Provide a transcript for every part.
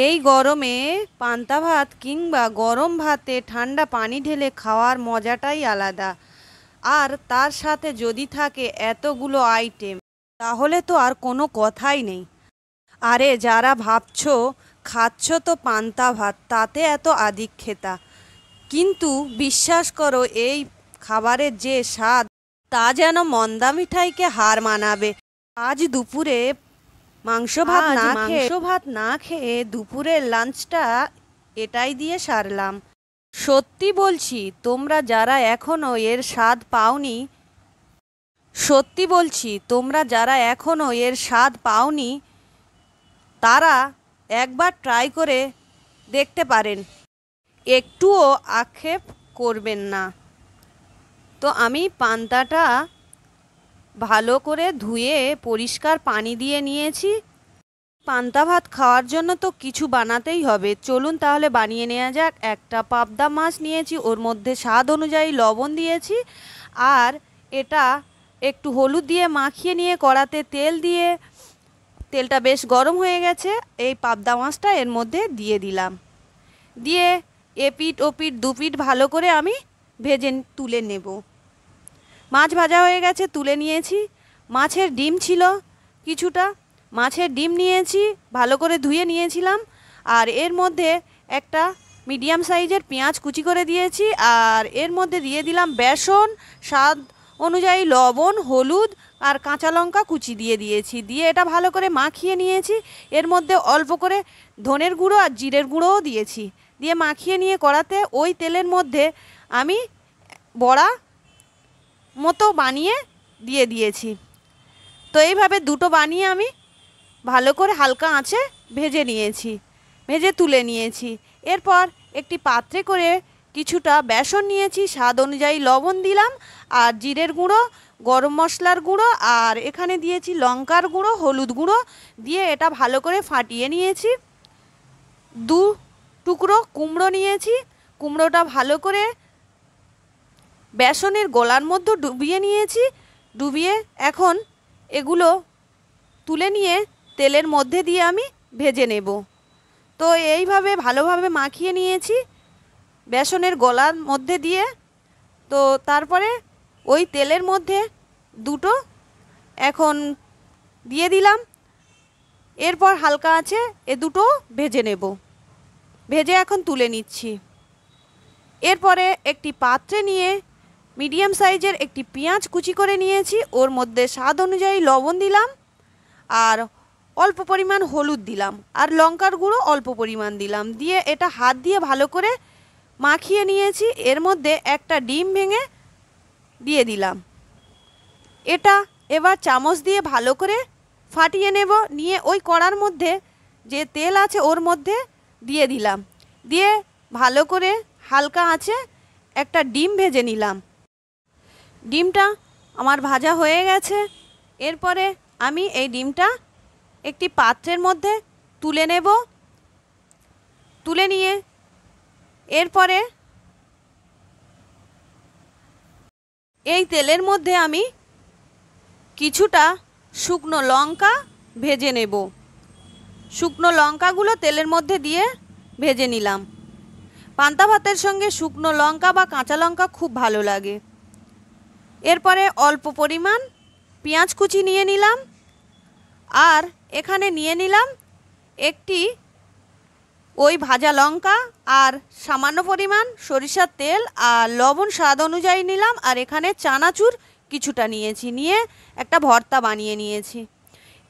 এই গরমে পান্তা ভাত কিংবা গরম ভাতে ঠান্ডা পানি ঢেলে খাওয়ার মজাটাই আলাদা। আর তার সাথে যদি থাকে এতগুলো আইটেম, তাহলে তো আর কোনো কথাই নেই। আরে যারা ভাবছো খাচ্ছ তো পান্তা ভাত, তাতে এত আদিক্ষেতা, কিন্তু বিশ্বাস করো এই খাবারের যে স্বাদ, তা যেন মন্দা মিঠাইকে হার মানাবে। আজ দুপুরে মাংস ভাত না খেয়ে দুপুরের লাঞ্চটা এটাই দিয়ে সারলাম। সত্যি বলছি, তোমরা যারা এখনো এর স্বাদ পাওনি, সত্যি বলছি তোমরা যারা এখনো এর স্বাদ পাওনি, তারা একবার ট্রাই করে দেখতে পারেন। একটুও আক্ষেপ করবেন না। তো আমি পান্তাটা ভালো করে ধুয়ে পরিষ্কার পানি দিয়ে নিয়েছি। পান্তা ভাত খাওয়ার জন্য তো কিছু বানাতেই হবে, চলুন তাহলে বানিয়ে নেওয়া যাক। একটা পাবদা মাছ নিয়েছি, ওর মধ্যে স্বাদ অনুযায়ী লবণ দিয়েছি, আর এটা একটু হলুদ দিয়ে মাখিয়ে নিয়ে কড়াতে তেল দিয়ে, তেলটা বেশ গরম হয়ে গেছে, এই পাবদা মাছটা এর মধ্যে দিয়ে দিলাম। দিয়ে এপিঠ ওপিঠ দুপিঠ ভালো করে আমি ভেজে তুলে নেব। মাছ ভাজা হয়ে গেছে, তুলে নিয়েছি। মাছের ডিম ছিল কিছুটা, মাছের ডিম নিয়েছি, ভালো করে ধুয়ে নিয়েছিলাম। আর এর মধ্যে একটা মিডিয়াম সাইজের পেঁয়াজ কুচি করে দিয়েছি, আর এর মধ্যে দিয়ে দিলাম বেসন, স্বাদ অনুযায়ী লবণ, হলুদ আর কাঁচা লঙ্কা কুচি দিয়ে দিয়েছি। দিয়ে এটা ভালো করে মাখিয়ে নিয়েছি। এর মধ্যে অল্প করে ধনের গুঁড়ো আর জিরের গুঁড়োও দিয়েছি। দিয়ে মাখিয়ে নিয়ে কড়াতে ওই তেলের মধ্যে আমি বড়া মতো বানিয়ে দিয়ে দিয়েছি। তো এইভাবে দুটো বানিয়ে আমি ভালো করে হালকা আঁচে ভেজে নিয়েছি, ভেজে তুলে নিয়েছি। এরপর একটি পাত্রে করে কিছুটা বেসন নিয়েছি, স্বাদ অনুযায়ী লবণ দিলাম, আর জিরের গুঁড়ো, গরম মশলার গুঁড়ো, আর এখানে দিয়েছি লঙ্কার গুঁড়ো, হলুদ গুঁড়ো দিয়ে এটা ভালো করে ফাটিয়ে নিয়েছি। দু টুকরো কুমড়ো নিয়েছি, কুমড়োটা ভালো করে বেসনের গোলার মধ্যে ডুবিয়ে নিয়েছি। ডুবিয়ে এখন এগুলো তুলে নিয়ে তেলের মধ্যে দিয়ে আমি ভেজে নেব। তো এইভাবে ভালোভাবে মাখিয়ে নিয়েছি বেসনের গোলার মধ্যে দিয়ে। তো তারপরে ওই তেলের মধ্যে দুটো এখন দিয়ে দিলাম। এরপর হালকা আছে এ দুটো ভেজে নেব, ভেজে এখন তুলে নিচ্ছি। এরপরে একটি পাত্রে নিয়ে মিডিয়াম সাইজের একটি পেঁয়াজ কুচি করে নিয়েছি, ওর মধ্যে স্বাদ অনুযায়ী লবণ দিলাম, আর অল্প পরিমাণ হলুদ দিলাম, আর লঙ্কার গুঁড়ো অল্প পরিমাণ দিলাম। দিয়ে এটা হাত দিয়ে ভালো করে মাখিয়ে নিয়েছি। এর মধ্যে একটা ডিম ভেঙে দিয়ে দিলাম। এটা এবার চামচ দিয়ে ভালো করে ফাটিয়ে নেব। নিয়ে ওই কড়ার মধ্যে যে তেল আছে ওর মধ্যে দিয়ে দিলাম। দিয়ে ভালো করে হালকা আঁচে একটা ডিম ভেজে নিলাম। ডিমটা আমার ভাজা হয়ে গেছে। এরপরে আমি এই ডিমটা একটি পাত্রের মধ্যে তুলে নেব। তুলে নিয়ে এরপরে এই তেলের মধ্যে আমি কিছুটা শুকনো লঙ্কা ভেজে নেব। শুকনো লঙ্কাগুলো তেলের মধ্যে দিয়ে ভেজে নিলাম। পান্তা ভাতের সঙ্গে শুকনো লঙ্কা বা কাঁচা লঙ্কা খুব ভালো লাগে। এরপরে অল্প পরিমাণ পেঁয়াজ কুচি নিয়ে নিলাম, আর এখানে নিয়ে নিলাম একটি ওই ভাজা লঙ্কা, আর সামান্য পরিমাণ সরিষার তেল আর লবণ স্বাদ অনুযায়ী নিলাম, আর এখানে চানাচুর কিছুটা নিয়েছি, নিয়ে একটা ভর্তা বানিয়ে নিয়েছি।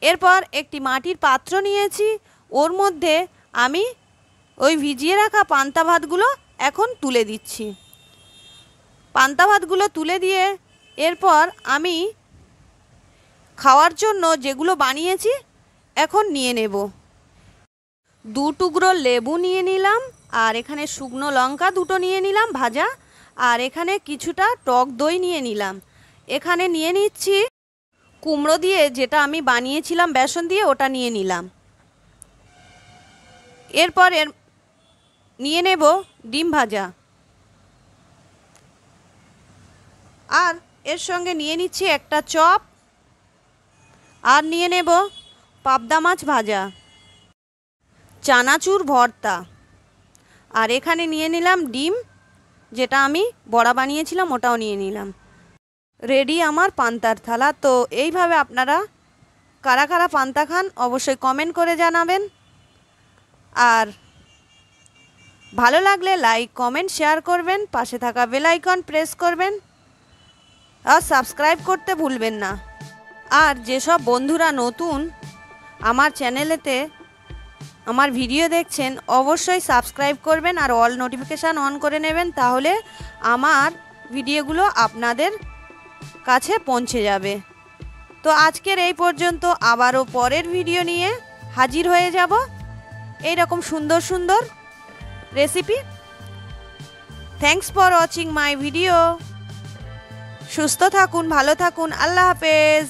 এরপর একটি মাটির পাত্র নিয়েছি, ওর মধ্যে আমি ওই ভিজিয়ে রাখা পান্তা ভাতগুলো এখন তুলে দিচ্ছি। পান্তা ভাতগুলো তুলে দিয়ে এরপর আমি খাওয়ার জন্য যেগুলো বানিয়েছি এখন নিয়ে নেব। দু টুকরো লেবু নিয়ে নিলাম, আর এখানে শুকনো লঙ্কা দুটো নিয়ে নিলাম ভাজা, আর এখানে কিছুটা টক দই নিয়ে নিলাম। এখানে নিয়ে নিচ্ছি কুমড়ো দিয়ে, যেটা আমি বানিয়েছিলাম বেসন দিয়ে, ওটা নিয়ে নিলাম। এরপর নিয়ে নেব ডিম ভাজা, আর এর সঙ্গে নিয়ে নিচ্ছি একটা চপ, আর নিয়ে নেব পাবদা মাছ ভাজা। চানাচুর ভর্তা, আর এখানে নিয়ে নিলাম ডিম, যেটা আমি বড়া বানিয়েছিলাম ওটাও নিয়ে নিলাম। রেডি আমার পান্তার থালা। তো এইভাবে আপনারা কারা কারা পান্তা খান অবশ্যই কমেন্ট করে জানাবেন। আর ভালো লাগলে লাইক কমেন্ট শেয়ার করবেন, পাশে থাকা বেল আইকন প্রেস করবেন আর সাবস্ক্রাইব করতে ভুলবেন না। আর যেসব বন্ধুরা নতুন আমার চ্যানেলেতে আমার ভিডিও দেখছেন অবশ্যই সাবস্ক্রাইব করবেন আর অল নোটিফিকেশান অন করে নেবেন, তাহলে আমার ভিডিওগুলো আপনাদের কাছে পৌঁছে যাবে। তো আজকের এই পর্যন্ত, আবারও পরের ভিডিও নিয়ে হাজির হয়ে যাব এইরকম সুন্দর সুন্দর recipe. Thanks for watching my video. সুস্থ থাকুন, ভালো থাকুন, আল্লাহ হাফেজ।